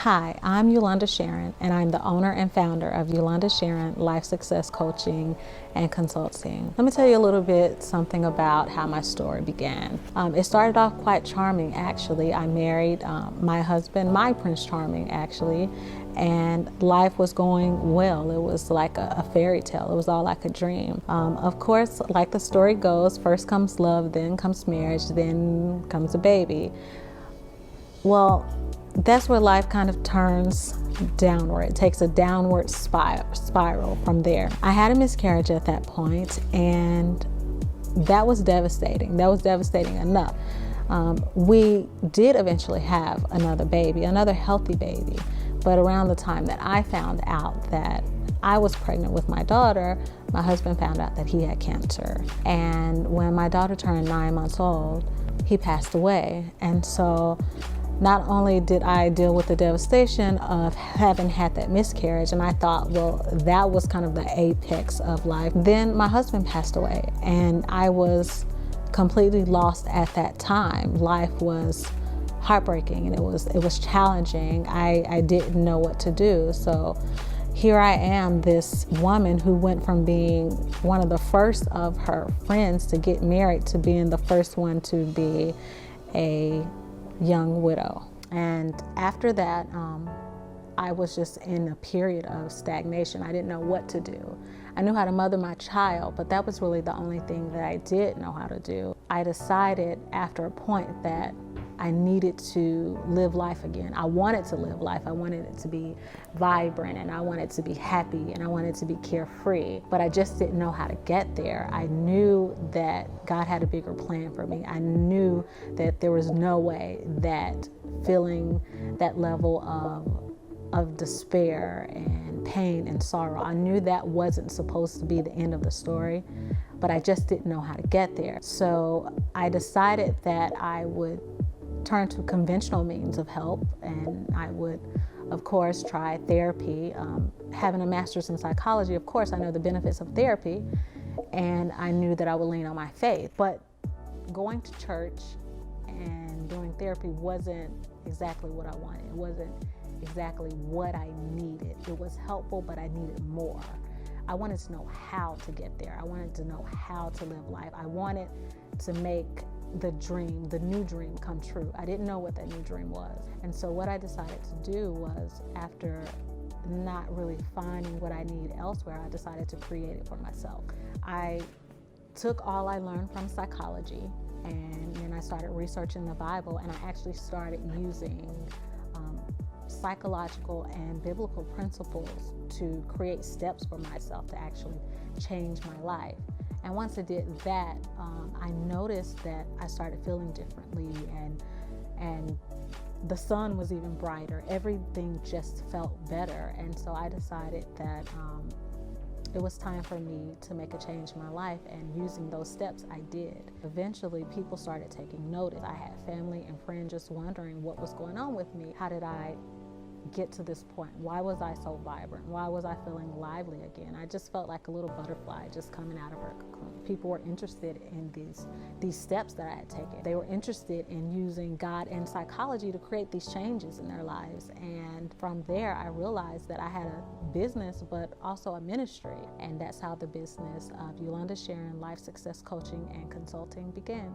Hi, I'm Yulonda Shearon, and I'm the owner and founder of Yulonda Shearon Life Success Coaching and Consulting. Let me tell you a little bit something about how my story began. It started off quite charming, actually. I married my husband, my Prince Charming, actually, and life was going well. It was like a fairy tale. It was all like a dream. Of course, like the story goes, first comes love, then comes marriage, then comes a baby. Well, that's where life kind of turns downward. It takes a downward spiral from there. I had a miscarriage at that point, and that was devastating. That was devastating enough. We did eventually have another baby, another healthy baby. But around the time that I found out that I was pregnant with my daughter, my husband found out that he had cancer. And when my daughter turned 9 months old, he passed away. And so not only did I deal with the devastation of having had that miscarriage, and I thought, well, that was kind of the apex of life. Then my husband passed away, and I was completely lost at that time. Life was heartbreaking, and it was challenging. I didn't know what to do. So here I am, this woman who went from being one of the first of her friends to get married to being the first one to be a young widow. And after that, I was just in a period of stagnation. I didn't know what to do. I knew how to mother my child, but that was really the only thing that I did know how to do. I decided after a point that I needed to live life again. I wanted to live life. I wanted it to be vibrant, and I wanted to be happy, and I wanted to be carefree, but I just didn't know how to get there. I knew that God had a bigger plan for me. I knew that there was no way that feeling that level of despair and pain and sorrow, I knew that wasn't supposed to be the end of the story, but I just didn't know how to get there. So I decided that I would turn to conventional means of help, and I would, of course, try therapy. Having a master's in psychology, of course, I know the benefits of therapy, and I knew that I would lean on my faith. But going to church and doing therapy wasn't exactly what I wanted. It wasn't exactly what I needed. It was helpful, but I needed more. I wanted to know how to get there. I wanted to know how to live life. I wanted to make the dream, the new dream, come true. I didn't know what that new dream was. And so what I decided to do was, after not really finding what I need elsewhere, I decided to create it for myself. I took all I learned from psychology, and then I started researching the Bible, and I actually started using psychological and biblical principles to create steps for myself to actually change my life. And once I did that, I noticed that I started feeling differently, and the sun was even brighter. Everything just felt better. And so I decided that it was time for me to make a change in my life, and using those steps, I did. Eventually, people started taking notice. I had family and friends just wondering what was going on with me. How did I get to this point? Why was I so vibrant? Why was I feeling lively again? I just felt like a little butterfly just coming out of her cocoon. People were interested in these steps that I had taken. They were interested in using God and psychology to create these changes in their lives. And from there, I realized that I had a business, but also a ministry. And that's how the business of Yulonda Shearon Life Success Coaching and Consulting began.